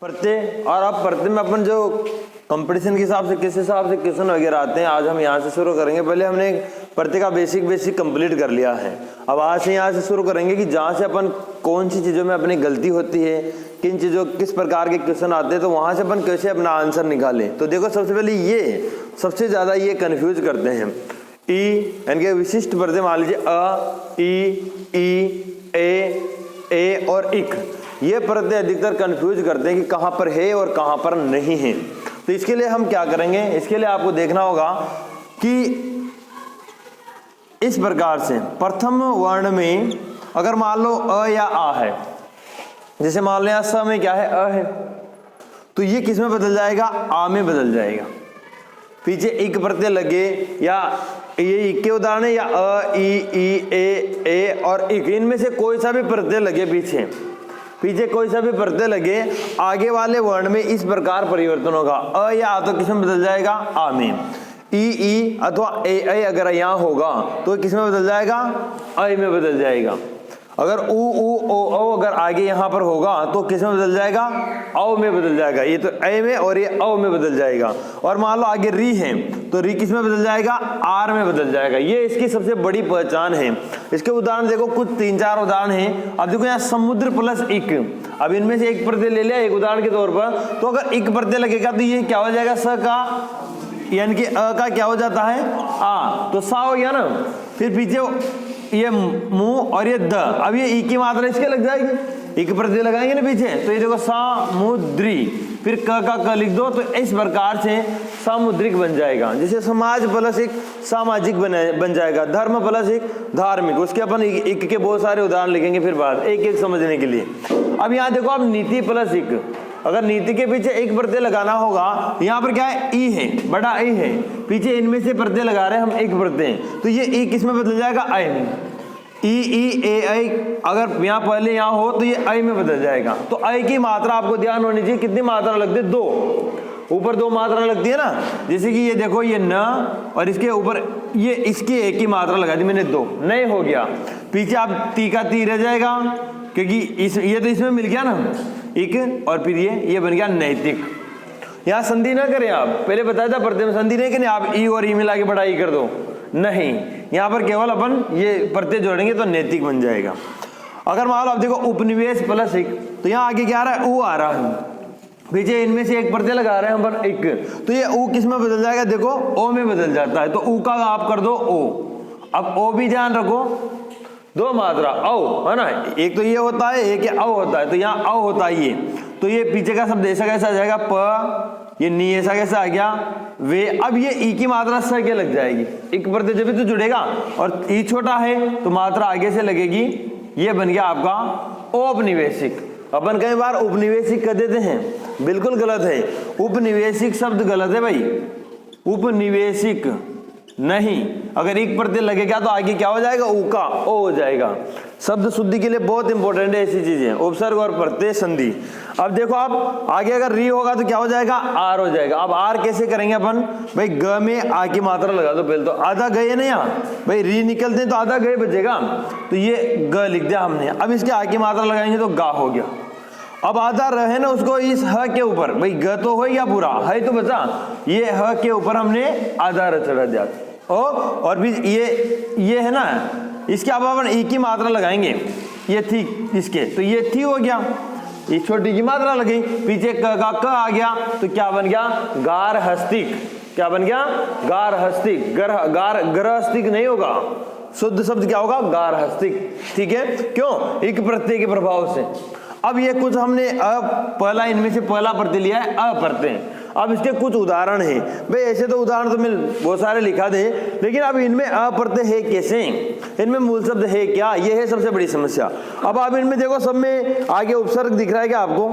प्रत्यय। और अब प्रत्यय में अपन जो कंपटीशन के हिसाब से किस हिसाब से क्वेश्चन वगैरह आते हैं, आज हम यहाँ से शुरू करेंगे। पहले हमने प्रत्यय का बेसिक कंप्लीट कर लिया है। अब आज से यहाँ से शुरू करेंगे कि जहाँ से अपन कौन सी चीज़ों में अपनी गलती होती है, किन चीज़ों किस प्रकार के क्वेश्चन आते हैं, तो वहाँ से अपन कैसे अपना आंसर निकालें। तो देखो सबसे पहले ये सबसे ज़्यादा ये कन्फ्यूज करते हैं। ई यानी कि विशिष्ट प्रत्यय मान लीजिए अ, ई, ए और इक, ये प्रत्यय अधिकतर कंफ्यूज करते हैं कि कहाँ पर है और कहाँ पर नहीं है। तो इसके लिए हम क्या करेंगे, इसके लिए आपको देखना होगा कि इस प्रकार से प्रथम वर्ण में अगर मान लो अ या आ है, जैसे मान लो यहाँ स में क्या है, अ है, तो ये किस में बदल जाएगा, आ में बदल जाएगा। पीछे इक प्रत्यय लगे या ये इक के उदाहरण है, या अ, ई, ए और इक, इनमें से कोई सा भी प्रत्यय लगे पीछे कोई सा भी प्रत्यय लगे, आगे वाले वर्ण में इस प्रकार परिवर्तन होगा। अ या आ तो किस में बदल जाएगा, आ में। ई अथवा ए अगर यहाँ होगा तो किस में बदल जाएगा, आई में बदल जाएगा। अगर ऊ ओ अगर आगे यहाँ पर होगा तो किस में बदल जाएगा, औ में बदल जाएगा। ये तो ए में और ये औ में बदल जाएगा। और मान लो आगे री है तो री किस में बदल जाएगा, आर में बदल जाएगा। ये इसकी सबसे बड़ी पहचान है। इसके उदाहरण देखो, कुछ 3-4 उदाहरण हैं। अब देखो यहाँ समुद्र प्लस इक, अब इनमें से एक प्रत्यय ले लिया एक उदाहरण के तौर पर, तो अगर इक प्रत्यय लगेगा तो ये क्या हो जाएगा, स का यानी कि अ का क्या हो जाता है, आ, तो सा हो गया ना। फिर पीछे ये मुंह और ये द, अब ये ई की मात्रा इसके लग जाएगी, इक प्रत्यय लगाएंगे ना पीछे, तो ये देखो सामुद्री, फिर क लिख दो, तो इस प्रकार से सामुद्रिक बन जाएगा। जैसे समाज प्लस एक सामाजिक बन जाएगा, धर्म प्लस एक धार्मिक। उसके अपन इक के बहुत सारे उदाहरण लिखेंगे फिर बाद एक समझने के लिए। अब यहाँ देखो, अब नीति प्लस इक, अगर नीति के पीछे एक प्रत्यय लगाना होगा, यहाँ पर क्या है, ई है, बड़ा ई है, पीछे इनमें से प्रत्यय लगा रहे हैं हम एक प्रत्यय, तो ये ई किस में बदल जाएगा, आई में। ई ए अगर यहाँ पहले यहाँ हो तो ये आई में बदल जाएगा। तो आई की मात्रा आपको ध्यान होनी चाहिए, कितनी मात्रा लगती है, 2, ऊपर 2 मात्रा लगती है ना। जैसे कि ये देखो, ये न और इसके ऊपर ये इसकी एक ही मात्रा लगा दी मैंने, 2 नहीं हो गया। पीछे आप ती का ती रह जाएगा, क्योंकि ये तो इसमें मिल गया ना एक, और फिर ये बन गया नैतिक। यहाँ संधि ना करें आप, पहले बताया था प्रत्यय में संधि नहीं करें आप, ई और ई मिला के बड़ा ई कर दो, नहीं, यहाँ पर केवल अपन ये प्रत्यय जोड़ेंगे तो नैतिक बन जाएगा। अगर मान लो आप देखो उपनिवेश प्लस इक, तो यहाँ आगे क्या आ रहा है, ऊ आ रहा है, पीछे इनमें से एक प्रत्यय लगा रहे हैं हम पर इक, तो ये ऊ किस में बदल जाएगा, देखो ओ में बदल जाता है। तो ऊ का आप कर दो ओ, अब ओ भी ध्यान रखो, 2 मात्रा औ है ना, एक तो ये होता है, एक औ होता है, तो यहाँ औ होता है ये, तो ये पीछे का शब्द ऐसा कैसा आ जाएगा, प, ये नी ऐसा कैसा आ गया, वे। अब ये ई की मात्रा स के लग जाएगी, एक प्रत्यय जब भी तो जुड़ेगा, और ई छोटा है तो मात्रा आगे से लगेगी, ये बन गया आपका औपनिवेशिक। अपन कई बार उपनिवेशिक कर देते हैं, बिल्कुल गलत है, उपनिवेशिक शब्द गलत है भाई, उपनिवेशिक नहीं। अगर एक प्रत्यय लगेगा तो आगे क्या हो जाएगा, ऊ का ओ हो जाएगा। शब्द शुद्धि के लिए बहुत इंपॉर्टेंट है ऐसी चीजें, उपसर्ग और प्रत्यय संधि। अब देखो, आप आगे अगर री होगा तो क्या हो जाएगा, आर हो जाएगा। अब आर कैसे करेंगे अपन, भाई ग में आ की मात्रा लगा दो पहले, तो आधा गए ना, यहाँ भाई री निकलते हैं तो आधा गए बचेगा, तो ये ग लिख दिया हमने। अब इसके आ की मात्रा लगाएंगे तो गा हो गया। अब आधा रहे ना उसको इस ह के ऊपर, भाई ग तो हो या पूरा है तो बचा, ये ह के ऊपर हमने आधा र चढ़ा दिया, और भी ये है ना, इसके अब अपन ई की मात्रा लगाएंगे, ये थी इसके, तो ये थी हो गया, ये छोटी की मात्रा लगी, पीछे क आ गया, तो क्या बन गया, गार हस्तिक। क्या बन गया, गार हस्तिक। गरहस्तिक नहीं होगा, शुद्ध शब्द क्या होगा, गार हस्तिक। ठीक है, क्यों, एक प्रत्यय के प्रभाव से। अब ये कुछ हमने पहला, इनमें से पहला प्रत्यय लिया है अ प्रत्यय। अब इसके कुछ उदाहरण हैं भाई, ऐसे तो उदाहरण तो मैं बहुत सारे लिखा दे, लेकिन अब इनमें अ प्रत्यय है कैसे, इनमें मूल शब्द है क्या, ये है सबसे बड़ी समस्या। अब आप इनमें देखो, सब में आगे उपसर्ग दिख रहा है क्या आपको,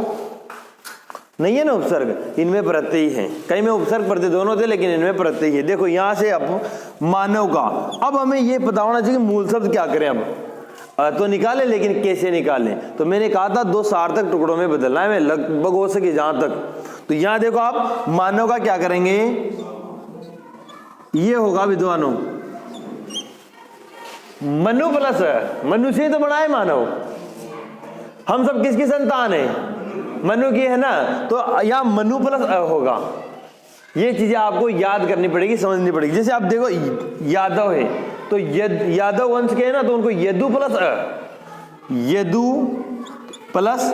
नहीं है ना उपसर्ग, इनमें प्रत्यय है, कई में उपसर्ग प्रत्यय दोनों थे, लेकिन इनमें प्रत्यय है। देखो यहाँ से अब मानव का, अब हमें ये पता होना चाहिए मूल शब्द क्या करें। अब तो निकालें, लेकिन कैसे निकालें, तो मैंने कहा था 2 सार्थक टुकड़ों में बदलना है, मैं लगभग हो सके जहां तक। तो यहां देखो, आप मानव का क्या करेंगे, ये होगा विद्वानों, मनु प्लस मनुष्य तो बड़ा है मानव, हम सब किसकी संतान है, मनु की है ना, तो यहाँ मनु प्लस अ होगा। ये चीजें आपको याद करनी पड़ेगी, समझनी पड़ेगी। जैसे आप देखो यादव है तो यादव वंश के है ना, तो उनको यदु प्लस अ, यदु प्लस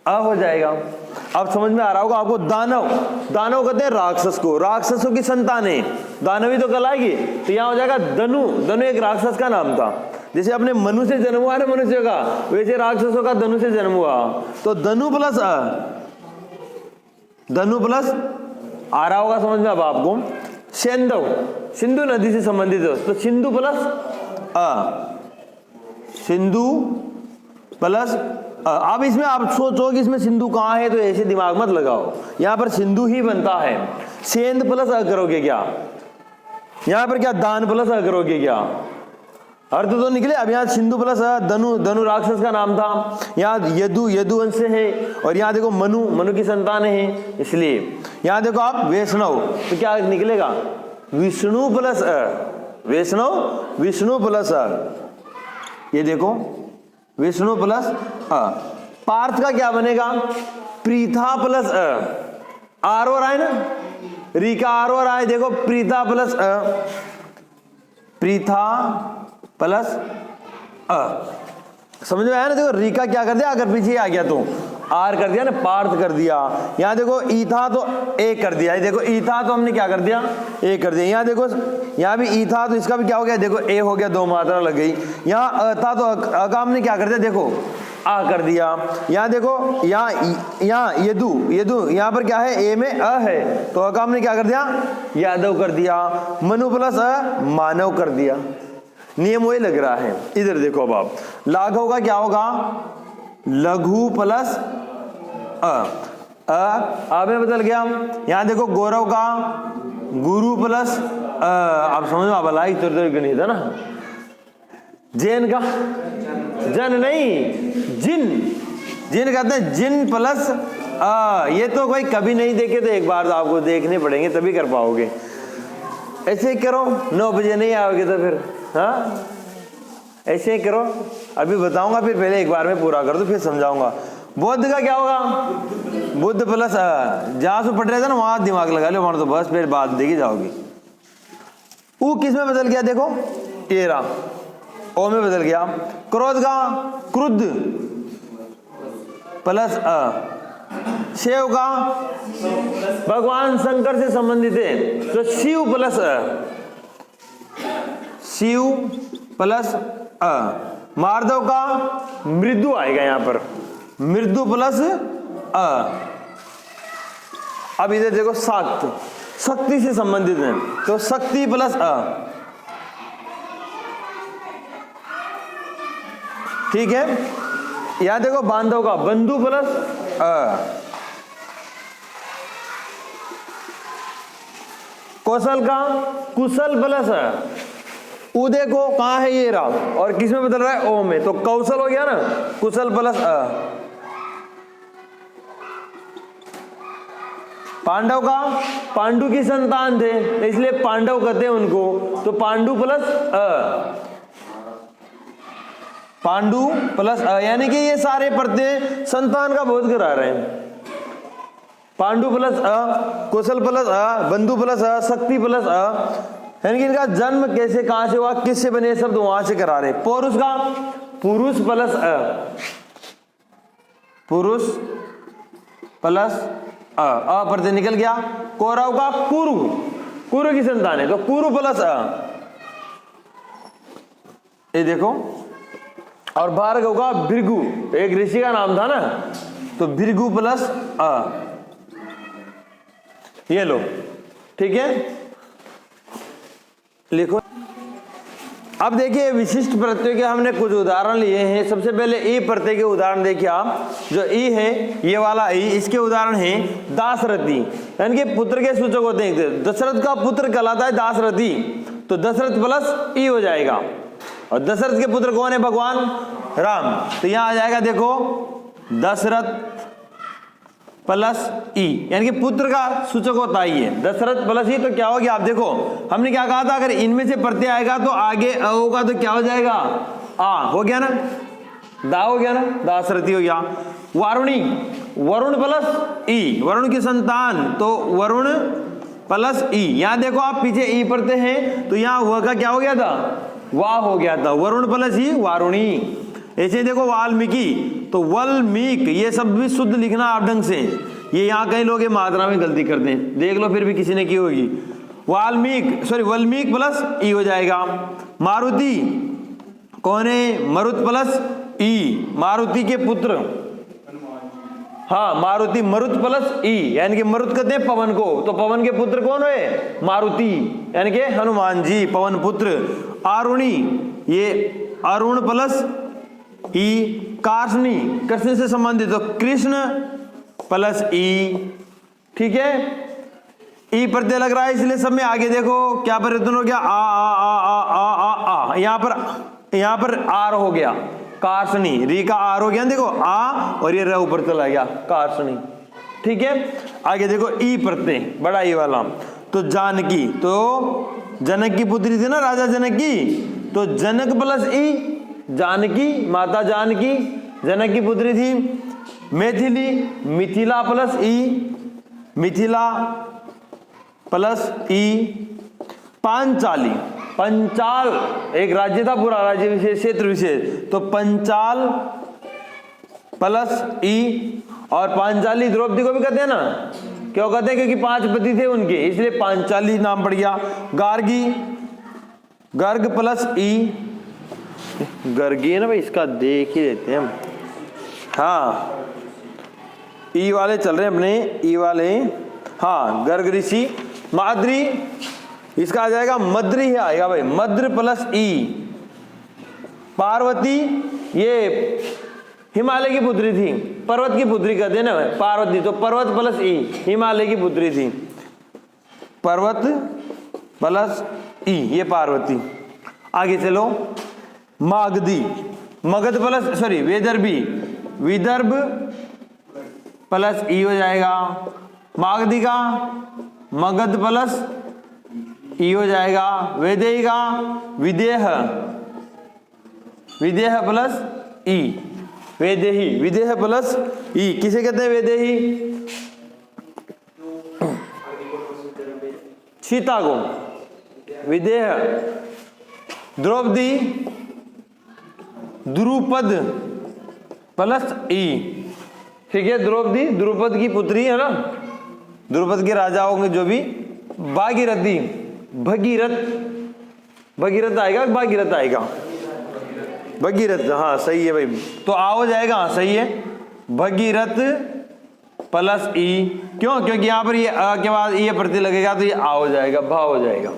अ हो जाएगा। अब समझ में आ रहा होगा आपको। दानव, दानव कहते हैं राक्षस को, राक्षसों की संतान है, दानवी तो कहलाएगी। तो यहाँ हो जाएगा धनु, धनु एक राक्षस का नाम था। जैसे अपने मनु से जन्म हुआ ना मनुष्य का, वैसे राक्षसों का धनु से जन्म हुआ। तो धनु प्लस अ, धनु प्लस आ रहा होगा समझ में अब आपको। सेंधव, सिंधु नदी से संबंधित है, तो सिंधु प्लस अ, सिंधु प्लस अब इसमें आप सोचो कि इसमें सिंधु कहाँ है, तो ऐसे दिमाग मत लगाओ, यहाँ पर सिंधु ही बनता है। सेंध प्लस अ करोगे क्या, यहाँ पर क्या दान प्लस अ करोगे क्या, अर्थ तो निकले। अब यहाँ सिंधु प्लस अ, धनु, धनु राक्षस का नाम था। यहाँ यदु, यदु वंश से है, और यहाँ देखो मनु, मनु की संतान है, इसलिए यहाँ देखो आप वैष्णव, तो क्या निकलेगा विष्णु प्लस अ, वैष्णव विष्णु प्लस अ, ये देखो विष्णु प्लस अ। पार्थ का क्या बनेगा प्रीथा प्लस अ, आर और आए ना, री का आर और आए, देखो प्रीथा प्लस अ, प्रीथा प्लस अ, समझ में आया ना। देखो री का क्या कर दिया, अगर पीछे आ गया तो आर कर दिया ना, पार्थ कर दिया। यहाँ देखो ई था तो ए कर दिया, ये देखो ई था तो हमने क्या कर दिया, ए कर दिया। यहाँ देखो यहाँ भी ई था तो इसका भी क्या हो गया, देखो ए हो गया, दो मात्रा लग गई। यहाँ अ था तो अ का हमने क्या कर दिया, देखो आ कर दिया। यहाँ देखो यहाँ यदु, यदु यहाँ पर क्या है, ए में अ है, तो अ का हमने क्या कर दिया, यादव कर दिया। मनु प्लस अ, मानव कर दिया। नियम वही लग रहा है। इधर देखो अब आप, लाघव का क्या होगा, लघु प्लस अ में बदल गया। यहाँ देखो गौरव का गुरु प्लस आप समझ में आप लाई तो गणित है ना। जैन का जन नहीं, जिन, जिन कहते हैं जिन प्लस ये तो कोई कभी नहीं देखे, तो एक बार आपको देखने पड़ेंगे तभी कर पाओगे। ऐसे ही करो, 9 बजे नहीं आओगे तो फिर हाँ ऐसे ही करो। अभी बताऊंगा, फिर पहले एक बार में पूरा कर दो, फिर समझाऊंगा। बुद्ध का क्या होगा, बुद्ध प्लस जहां से पढ़ रहे थे ना वहां दिमाग लगा लो, वहां तो बस फिर बात देखी जाओगी। ऊ किस में बदल गया, देखो ये रहा, ओ में बदल गया। क्रोध का क्रुद्ध प्लस अ। शिव का भगवान शंकर से संबंधित है, तो शिव प्लस अ, शिव प्लस अ। मार्दव का मृदु आएगा यहाँ पर, मृदु प्लस अ। अब इधर देखो शाक्त, शक्ति से संबंधित है, तो शक्ति प्लस अ। ठीक है। यहां देखो बांधव का बंधु प्लस अ। कौशल का कुशल प्लस अ। उ देखो कहां है, ये रहा, और किस में बदल रहा है, ओ में, तो कौशल हो गया ना, कुशल प्लस अ। पांडव का पांडु की संतान थे इसलिए पांडव कहते हैं उनको, तो पांडु प्लस अ, पांडु प्लस अ, यानी कि ये सारे प्रत्यय संतान का बोध करा रहे हैं। पांडु प्लस अ, कुशल प्लस अ, बंधु प्लस अ, शक्ति प्लस अ, यानी कि इनका जन्म कैसे कहां से हुआ, किससे बने, शब्द वहां से करा रहे। पौरुष का पुरुष प्लस अ, पुरुष प्लस अ प्रत्यय निकल गया। कौरव का कुरु, कुरु की संतान है, तो कुरु प्लस अ, ये देखो। और भार्गव का भृगु, एक ऋषि का नाम था ना, तो भृगु प्लस अ, ये लो। ठीक है, लिखो। अब देखिए विशिष्ट प्रत्यय के हमने कुछ उदाहरण लिए हैं। सबसे पहले ई प्रत्यय के उदाहरण देखिए आप, जो ई है ये वाला ई, इसके उदाहरण है दासरथी, यानी कि पुत्र के सूचक होते हैं। दशरथ का पुत्र कहलाता है दासरथी, तो दशरथ प्लस ई हो जाएगा। और दशरथ के पुत्र कौन है, भगवान राम, तो यहां आ जाएगा देखो दशरथ प्लस ई, यानी कि पुत्र का सूचक होता ही है दशरथ प्लस ई। तो क्या हो गया, आप देखो हमने क्या कहा था, अगर इनमें से प्रत्यय आएगा तो आगे अ होगा, तो क्या हो जाएगा, आ हो गया ना, दा हो गया ना, दासरथी हो गया। वारुणी, वरुण प्लस ई, वरुण की संतान तो वरुण प्लस ई। यहां देखो आप पीछे ई पढ़ते हैं तो यहां व का क्या हो गया था, वाह हो गया था, वरुण प्लस ई वारुणी। ऐसे देखो वाल्मीकि तो वल्मीक, ये सब भी शुद्ध लिखना आप ढंग से। ये यहाँ कई लोग ये मात्रा में गलती करते हैं, देख लो फिर भी किसी ने की होगी। वाल्मीक सॉरी वल्मीक प्लस ई हो जाएगा। मारुति कौन है, मरुत प्लस ई, मारुति के पुत्र, हाँ मारुति मरुत प्लस ई, यानी कि मरुत कहते हैं पवन को, तो पवन के पुत्र कौन है, मारुति, यानी कि हनुमान जी पवन पुत्र। आरुणी ये अरुण प्लस ई, कार्षणी कृष्ण से संबंधित तो कृष्ण प्लस ई, ठीक है। ई प्रत्यय लग रहा है इसलिए सब में आगे देखो क्या परिवर्तन हो गया, आ यहाँ पर आर हो गया, कार्षणी, री का आर हो गया, देखो आ और ये र ऊपर चला गया, कार्षणी, ठीक है। आगे देखो ई प्रत्यय बड़ा ई वाला, तो जानकी, तो जनक की पुत्री थी ना राजा जनक की, तो जनक प्लस ई, जानकी माता जानकी जनक की पुत्री थी। मैथिली मिथिला प्लस ई, मिथिला प्लस ई। पांचाली, पंचाल एक राज्य था पूरा, राज्य विशेष क्षेत्र विशेष, तो पंचाल प्लस ई। और पांचाली द्रौपदी को भी कहते हैं ना, क्यों कहते हैं, क्योंकि 5 पति थे उनके, इसलिए पांचाली नाम पड़ गया। गार्गी, गर्ग प्लस ई, गर्गी है ना भाई, इसका देख ही लेते हैं हम, हाँ ई वाले चल रहे हैं अपने, ई वाले, हाँ गर्ग ऋषि। माद्री, इसका आ जाएगा मद्री ही आएगा भाई, मद्र प्लस ई। पार्वती ये हिमालय की पुत्री थी, पर्वत की पुत्री कहते हैं ना पार्वती, तो पर्वत प्लस ई, हिमालय की पुत्री थी, पर्वत प्लस ई, ये पार्वती। आगे चलो, Magadhi, Magadh plus sorry Vidarbhi, Vidarbha plus ई हो जाएगा। मागधी का मगध प्लस ई हो जाएगा। वैदेही का विदेह, विदेह प्लस ई, वैदेही, विदेह प्लस ई, किसे कहते हैं वैदेही, सीता को, विदेह। द्रौपदी द्रुपद प्लस ई, ठीक है, द्रौपदी द्रुपद की पुत्री है ना, द्रुपद के राजा होंगे जो भी। भागीरथी, भगीरथ, भगीरथ आएगा, भागीरथ आएगा, भगीरथ, हाँ सही है भाई, तो आ हो जाएगा, हाँ सही है, भगीरथ प्लस ई। क्यों, क्योंकि यहां पर ये अ के बाद ये प्रत्यय लगेगा तो ये आ हो जाएगा, भा हो जाएगा।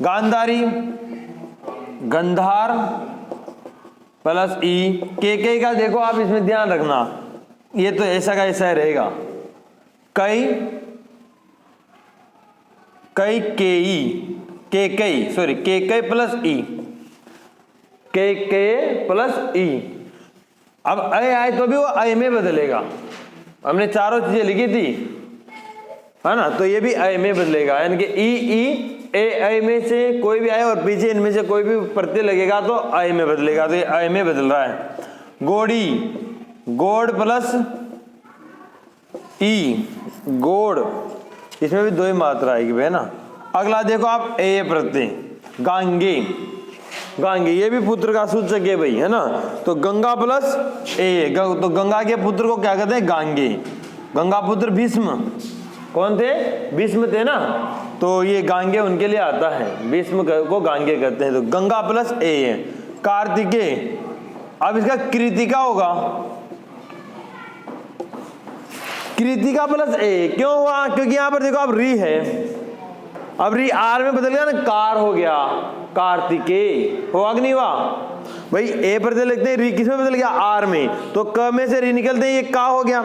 गांधारी, गंधार प्लस ई। के का देखो आप इसमें ध्यान रखना, ये तो ऐसा का ऐसा रहेगा, कई कई के ई, के कई सॉरी के कई प्लस ई, के प्लस ई। अब अय आए तो भी वो अय में बदलेगा, हमने चारों चीजें लिखी थी है ना, तो ये भी अय में बदलेगा, यानी कि ई ए अय में से कोई भी आए और पीछे इनमें से कोई भी प्रत्यय लगेगा तो अय में बदलेगा, तो ये अय में बदल रहा है। गोड़ी, गोड़ प्लस ई, गोड़, इसमें भी 2 ही मात्रा आएगी है ना। अगला देखो आप ए प्रत्यय, गांगे, गांगे ये भी पुत्र का सूचक है भाई है ना, तो गंगा प्लस ए, तो गंगा के पुत्र को क्या कहते हैं, गांगे। गंगा पुत्र भीष्म, कौन थे, भीष्म थे ना, तो ये गांगे उनके लिए आता है, भीष्म को गांगे कहते हैं, तो गंगा प्लस ए है। कार्तिकेय, अब इसका कृतिका होगा, कृतिका प्लस ए, क्यों हुआ, क्योंकि यहां पर देखो अब री है, अब री आर में बदल गया ना, कार हो गया, कार्तिकेय हुआ कि नहीं हुआ भाई। ए पर लिखते हैं, री किस में बदल गया, आर में, तो क में से री निकलते हैं, ये का हो गया,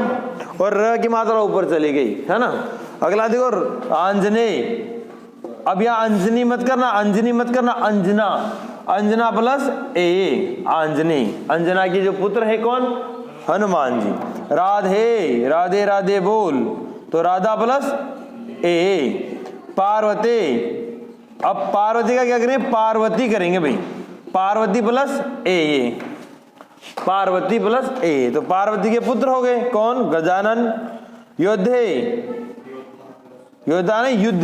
और र की मात्रा ऊपर चली गई है ना। अगला देखो आंजनेय, अब यहाँ अंजनी मत करना, अंजनी मत करना, अंजना, अंजना प्लस ए, आंजनी, अंजना की जो पुत्र है कौन, हनुमान जी। राधे, राधे राधे बोल, तो राधा प्लस ए। पार्वती, अब पार्वती का क्या करें, पार्वती करेंगे भाई, पार्वती प्लस ए, पार्वती प्लस ए, तो पार्वती के पुत्र हो गए कौन? गजानन। योद्धे, योद्धा नहीं युद्ध,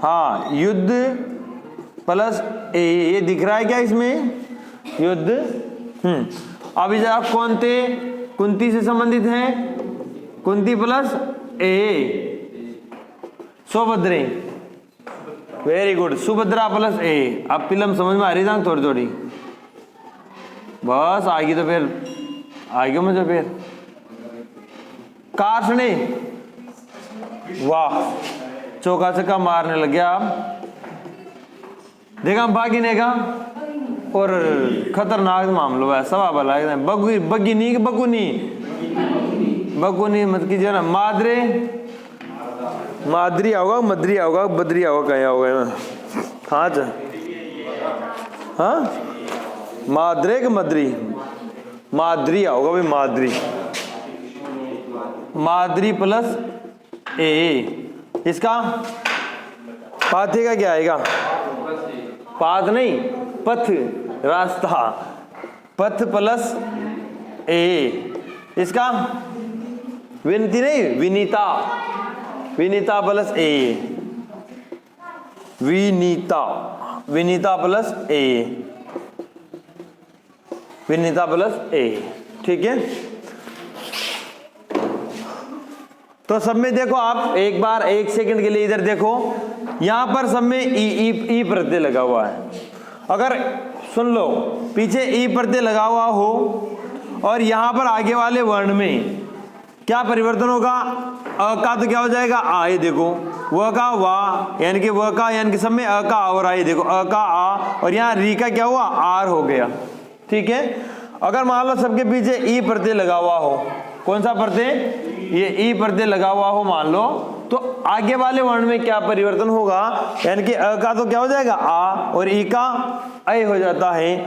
हाँ युद्ध प्लस ए, ये दिख रहा है क्या इसमें? युद्ध। अब इधर आप कौन थे? कुंती से संबंधित हैं, कुंती प्लस ए, सुभद्रे, वेरी गुड, सुभद्रा प्लस ए। अब फिल्म समझ में आ रही है थोड़ी थोड़ी, बस आएगी तो फिर आएगी मुझे फिर। कार्ष्णे, वाह चौका छक्का मारने लग गया आप, देखा भागिने का, और खतरनाक मामला है सवा भला एकदम। बगिनी की बगुनी, बगुनी मत कीजिए ना। मादरे, मादरी होगा, मदरी होगा, बदरी होगा, कहीं होगा, हाँ हाँ मादरे के मदरी, मादरी होगा भाई, मादरी, मादरी प्लस ए। इसका पाथे का क्या आएगा? पाथ नहीं, पथ, रास्ता, पथ प्लस ए। इसका विनती नहीं, विनीता, विनीता प्लस ए, विनीता, विनीता प्लस ए, विनीता प्लस ए, ठीक है। तो सब में देखो आप एक बार 1 सेकंड के लिए इधर देखो, यहां पर सब में ई प्रत्यय लगा हुआ है। अगर सुन लो पीछे ई प्रत्यय लगा हुआ हो और यहां पर आगे वाले वर्ण में क्या परिवर्तन होगा? अ का तो क्या हो जाएगा? आ, ये देखो, व का वा, यानी कि व का, यानी कि सब में अ का आ हो रहा है, देखो अ का आ, और यहाँ री का क्या हुआ? आर हो गया, ठीक है। अगर मान लो सबके पीछे ई प्रत्यय लगा हुआ हो, कौन सा प्रत्यय? ये ई प्रत्यय लगा हुआ हो मान लो, तो आगे वाले वर्ण में क्या परिवर्तन होगा? यानी कि अ का तो क्या हो जाएगा? आ, और ई का ऐ हो जाता है।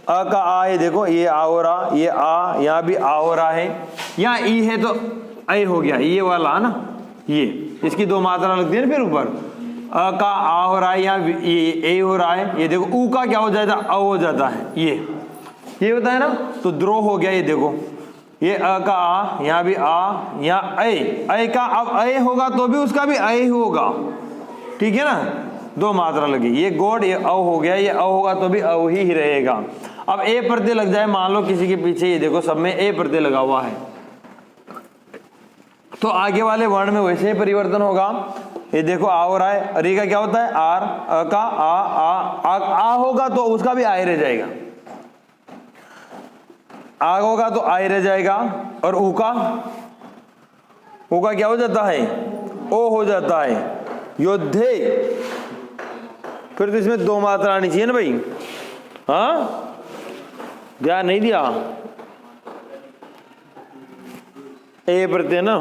अ का आ है, देखो ये आ हो रहा, ये आ, यहाँ भी आ हो रहा है, यहाँ ई है तो ऐ हो गया, ये वाला ना, ये इसकी 2 मात्रा लगती है ना फिर ऊपर। अ का आ हो रहा है, यहाँ ये ए हो रहा है, ये देखो ऊ का क्या हो जाता है? अ हो जाता है, ये होता है ना, तो द्रोह हो गया, ये देखो ये अ का आ, यहाँ भी आ, यहाँ ऐ का, अब ऐ होगा तो भी उसका भी ऐ होगा, ठीक है ना, 2 मात्रा लगी। ये गोड, ये अ हो गया, ये अ होगा तो भी अ ही रहेगा। अब ए प्रत्यय लग जाए मान लो किसी के पीछे, ये देखो सब में ए प्रत्यय लगा हुआ है, तो आगे वाले वर्ण में वैसे ही परिवर्तन होगा। ये देखो आ हो रहा है, अरे का क्या होता है? आर, अ का आ होगा तो उसका भी आय रह जाएगा, आ होगा तो आय रह जाएगा, और ऊ का क्या हो जाता है? ओ हो जाता है। योद्धे, फिर तो इसमें 2 मात्रा आनी चाहिए ना भाई, हाँ ध्यान नहीं दिया, ए प्रत्यय ना,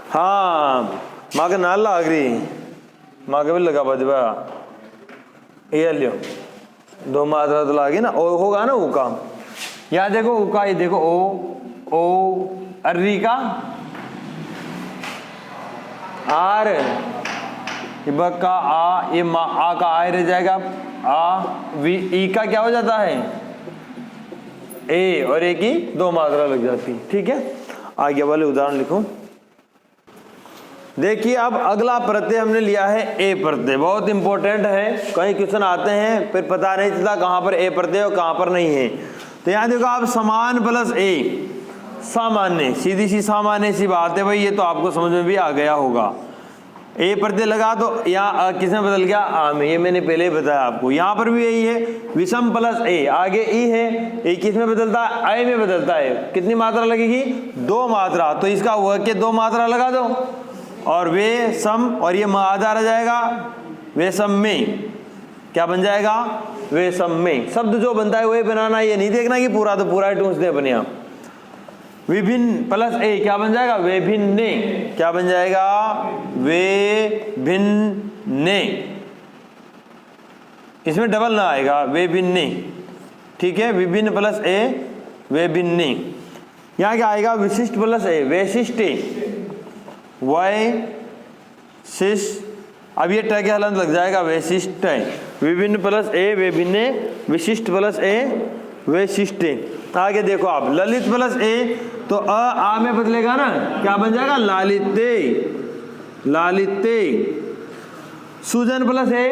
हाँ माँ के नाल लाग रही, माँ के भी लगा बजबा, ये लियो 2 मात्रा तो लागी ना, ओ होगा ना ऊ का। यहाँ देखो ऊ का, ये देखो ओ अर्री का आर, ब का आ, ये आ का आय रह जाएगा, आ वी, ई का क्या हो जाता है? ए, और ए की 2 मात्रा लग जाती है, ठीक है। आगे वाले उदाहरण लिखो। देखिए अब अगला प्रत्यय हमने लिया है ए प्रत्यय, बहुत इंपॉर्टेंट है, कई क्वेश्चन आते हैं फिर पता नहीं चलता कहां पर ए प्रत्यय और कहां पर नहीं है। तो यहां देखो आप समान प्लस ए, सामान्य, सीधी सी सामान्य सी बात है भाई, ये तो आपको समझ में भी आ गया होगा। ए प्रत्यय लगा तो यहाँ किसमें बदल गया? आ में, ये मैंने पहले ही बताया आपको। यहाँ पर भी यही है, विषम प्लस ए, आगे ई है, ए किसमें बदलता है? आय में बदलता है। कितनी मात्रा लगेगी? 2 मात्रा, तो इसका व के 2 मात्रा लगा दो, और वे सम, और ये आधा रह जाएगा, वे सम में क्या बन जाएगा? वे सम में। शब्द जो बनता है वही बनाना, ये नहीं देखना कि पूरा तो पूरा टूंस दे अपने आप। विभिन्न प्लस ए क्या बन जाएगा? वे भिन्ने, क्या बन जाएगा? वे भिन्ने, इसमें डबल ना आएगा, वे भिन्ने, ठीक है। विभिन्न प्लस ए, वे भिन्ने। यहाँ क्या आएगा? विशिष्ट प्लस ए, वैशिष्टे, वैशिष्ट, अब ये ट के हलंत लग जाएगा, वैशिष्ट है। विभिन्न प्लस ए, वे भिन्ने, विशिष्ट प्लस ए, वैशिष्टे। आगे देखो आप, ललित प्लस ए तो आ में बदलेगा ना, क्या बन जाएगा? लालिते, लालिते। सुजन प्लस ए,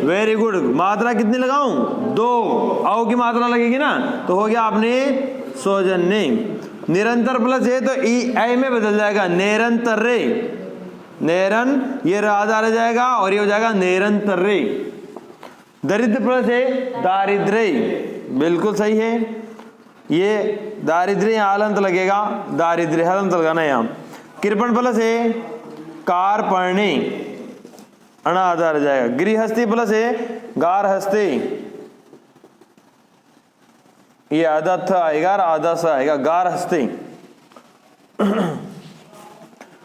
वेरी गुड। मात्रा कितनी लगाऊं? 2, औ की मात्रा लगेगी ना, तो हो गया आपने सौजन्य। निरंतर प्लस ए तो ई ऐ में बदल जाएगा, निरंतर रे, नेरन, ये राधा रह जाएगा और ये हो जाएगा निरंतर रे। दरिद्र प्लस ए दारिद्र्य, बिल्कुल सही है। ये दारिद्र्य यहाँ हलंत लगेगा, दारिद्र्य हलंत लगाना यहाँ। कृपण प्लस ए कार्पण्य, अणा आधा रह जाएगा। गृहस्थी प्लस ए गारहस्थी, ये आधा थ आएगा और आधा स आएगा, गारहस्थी।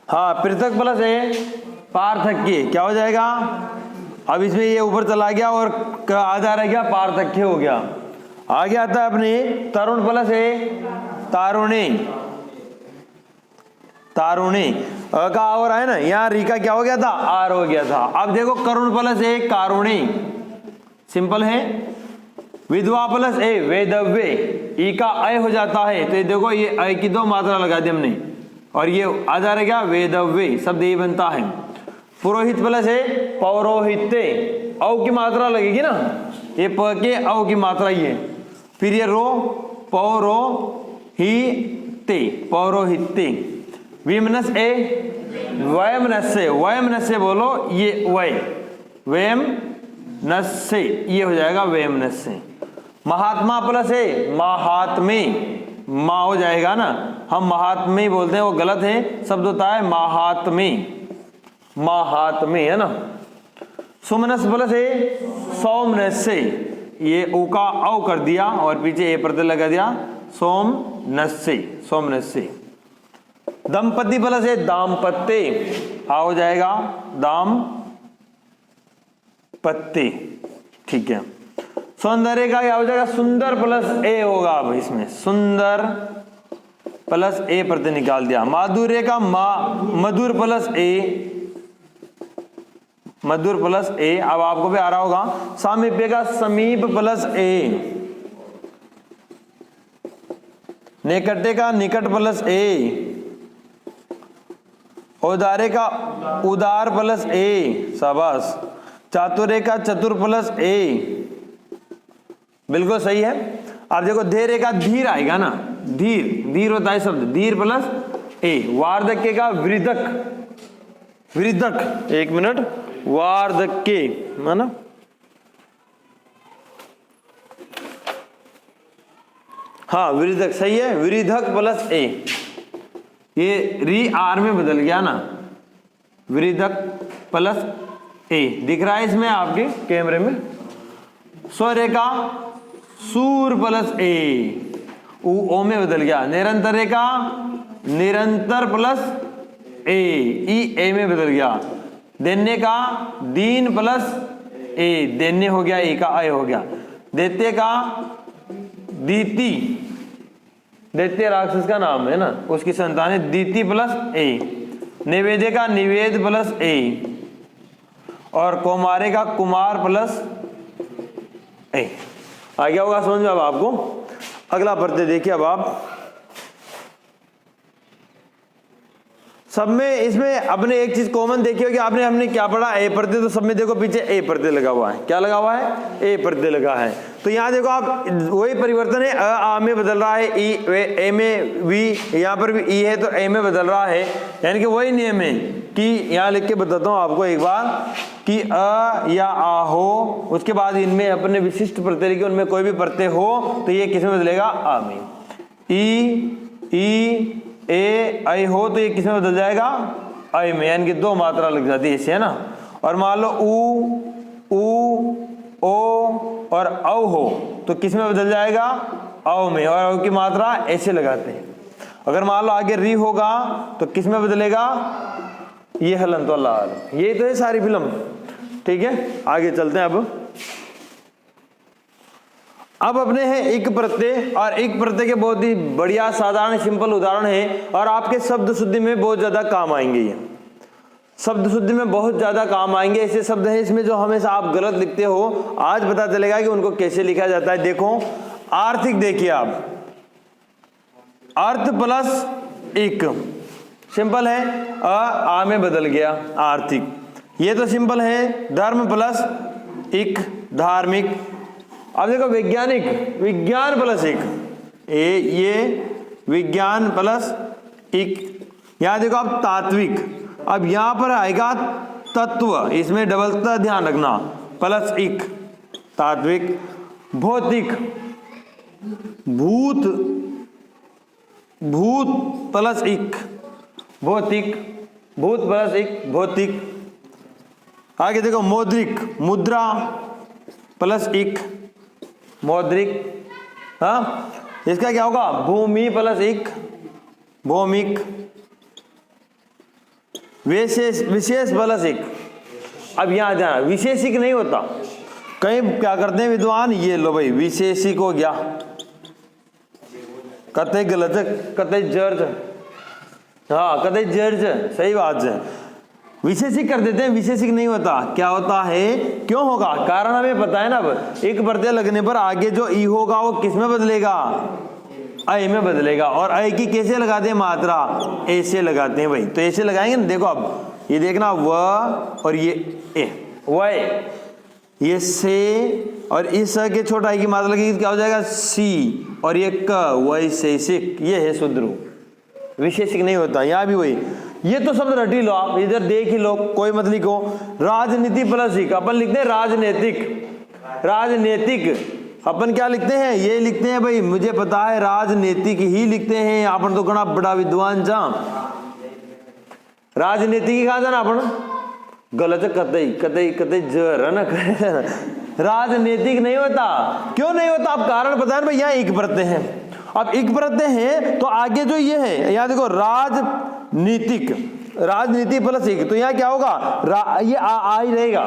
हाँ, पृथक प्लस ए पार्थक्य, क्या हो जाएगा? अब इसमें ये ऊपर चला गया और आधा रह गया, पार्थक्य हो गया। आगे आता है अपने तरुण प्लस ए तारुणी, तारुणी। का और है ना, यहाँ री का क्या हो गया था? आर हो गया था। अब देखो करुण प्लस ए कारुणी, सिंपल है। विधवा प्लस ए वेदव्य, ई का अय हो जाता है, तो ये देखो ये अय की 2 मात्रा लगा दी हमने और ये आधा रह गया वेदव्य, शब्द ये बनता है। पुरोहित प्लस ए पौरोहित्य, औ की मात्रा लगेगी ना, ये प के औ की मात्रा ये। फिर ये रो पौरोहित्य, पौरोहित्य। विमनस ए वयमनस्य, वयमनस्य बोलो, ये वय, वयमनस्य, ये हो जाएगा वयमनस्य। महात्मा प्लस ए महात्मे, माँ हो जाएगा ना, हम महात्मे बोलते हैं, वो गलत है, शब्द होता है महात्मे, महात्मे, है ना। सुमनस प्लस ए सौमनस्य, ये ऊ का औ कर दिया और पीछे ए प्रत्यय लगा दिया, सोमनस्य, सोमनस्य। दंपति प्लस ए दाम्पत्य, आ हो जाएगा दाम्पत्य, ठीक है। सौंदर्य का क्या हो जाएगा? सुंदर प्लस ए होगा, अब इसमें सुंदर प्लस ए प्रत्यय निकाल दिया। माधुर्य का मधुर प्लस ए, मधुर प्लस ए, अब आपको भी आ रहा होगा। सामीप्य का समीप प्लस ए, निकटे का निकट प्लस ए, औदार्य का उदार प्लस ए, शाबाश। चातुर्य का चतुर प्लस ए, बिल्कुल सही है। अब देखो धैर्य का धीर आएगा ना, धीर, धीर होता है शब्द, धीर प्लस ए। वार्धक्य का वृद्धक, वृद्धक, एक मिनट, वार्धक्य है ना, हाँ वृद्धक सही है, वृद्धक प्लस ए, ये री आर में बदल गया ना, वृद्धक प्लस ए, दिख रहा है इसमें आपके कैमरे में। स्वरे का सूर प्लस ए, ओ में बदल गया। निरंतर का निरंतर प्लस ए, ई ए में बदल गया। दैन्य का दीन प्लस ए, दैन्य हो गया, ए का आय हो गया। दैत्य का दीति, दैत्य राक्षस का नाम है ना, उसकी संतान है, दीति प्लस ए। निवेद्य का निवेद प्लस ए, और कौमारे का कुमार प्लस ए। आ गया होगा समझ में अब आपको। अगला प्रत्यय देखिए अब आप, सब में इसमें अपने एक चीज कॉमन देखी होगी आपने, हमने क्या पढ़ा? ए प्रत्यय, तो सब में देखो पीछे ए प्रत्यय लगा हुआ है। क्या लगा हुआ है? ए प्रत्यय लगा है। तो यहाँ देखो आप, वही परिवर्तन है, अ आ में बदल रहा है, ई ए में वी, यहाँ पर भी ई है तो ए में बदल रहा है, यानी कि वही नियम है कि यहाँ लिख के बताता हूँ आपको एक बार कि अ या आ हो, उसके बाद इनमें अपने विशिष्ट प्रत्यय लिखे, उनमें कोई भी प्रत्यय हो तो ये किस में बदलेगा? आ में। ई ए ऐ हो तो ये किस में बदल जाएगा? ऐ में, यानी कि 2 मात्रा लग जाती है इससे, है ना। और मान लो ऊ ओ और औ हो तो किस में बदल जाएगा? औ में, और औ की मात्रा ऐसे लगाते हैं। अगर मान लो आगे री होगा तो किस में बदलेगा? ये हलंत वाला हाल। ये तो है सारी फिल्म, ठीक है। आगे चलते हैं अब अपने हैं एक प्रत्यय, और एक प्रत्यय के बहुत ही बढ़िया साधारण सिंपल उदाहरण है, और आपके शब्द शुद्धि में बहुत ज्यादा काम आएंगे। ये शब्द शुद्धि में बहुत ज्यादा काम आएंगे। ऐसे शब्द हैं इसमें जो हमेशा आप गलत लिखते हो, आज पता चलेगा कि उनको कैसे लिखा जाता है। देखो आर्थिक देखिए आप, अर्थ प्लस इक, सिंपल है, आ में बदल गया आर्थिक। ये तो सिंपल है, धर्म प्लस इक धार्मिक। अब देखो वैज्ञानिक, विज्ञान प्लस इक, ये विज्ञान प्लस इक। यहां देखो अब तात्विक, अब यहां पर आएगा तत्व, इसमें डबलता ध्यान रखना, प्लस इक तात्विक। भौतिक, भूत, भूत प्लस इक भौतिक, भूत प्लस इक भौतिक। आगे देखो मौद्रिक, मुद्रा प्लस इक मौद्रिक। हाँ, इसका क्या होगा, भूमि प्लस इक भौमिक। विशेष, विशेष प्लस इक। अब यहां जाना, विशेषिक नहीं होता, कहीं क्या करते हैं विद्वान, ये लो भाई विशेषिक हो गया, कतई गलत है, कतई जर्ज, हाँ कतई जर्ज, सही बात है, विशेषिक कर देते हैं, विशेषिक नहीं होता। क्या होता है, क्यों होगा, कारण हमें पता है ना। अब एक प्रत्यय लगने पर आगे जो ई होगा वो किस में बदलेगा, अय में बदलेगा। और अय की कैसे लगाते हैं मात्रा, ऐसे लगाते हैं भाई। तो ऐसे लगाएंगे ना, देखो अब ये देखना, व और ये ए, वय, ये से और इस के छोटा आई की मात्रा लगेगी, क्या हो जाएगा, सी, और ये क, वैशेषिक, ये है शुद्ध रूप, विशेषिक नहीं होता। यहाँ भी वही, ये तो शब्द रट ही लो आप, इधर देख ही लो, कोई मत लिखो। राजनीति प्लस इक, अपन लिखते हैं राजनीतिक, राजनीतिक अपन क्या लिखते हैं, ये लिखते हैं भाई, मुझे पता है राजनीतिक ही लिखते हैं अपन, तो कना बड़ा विद्वान जा, राजनीतिक कहा जाना अपन, गलत है, कतई कतई कतई जर है ना, राजनीतिक नहीं होता। क्यों नहीं होता, अब कारण पता है भाई, यहाँ एक प्रत्यय है, अब एक प्रत्यय है तो आगे जो ये है, यहाँ देखो राजनीतिक, राजनीति प्लस एक, तो यहाँ क्या होगा, ये आ ही रहेगा।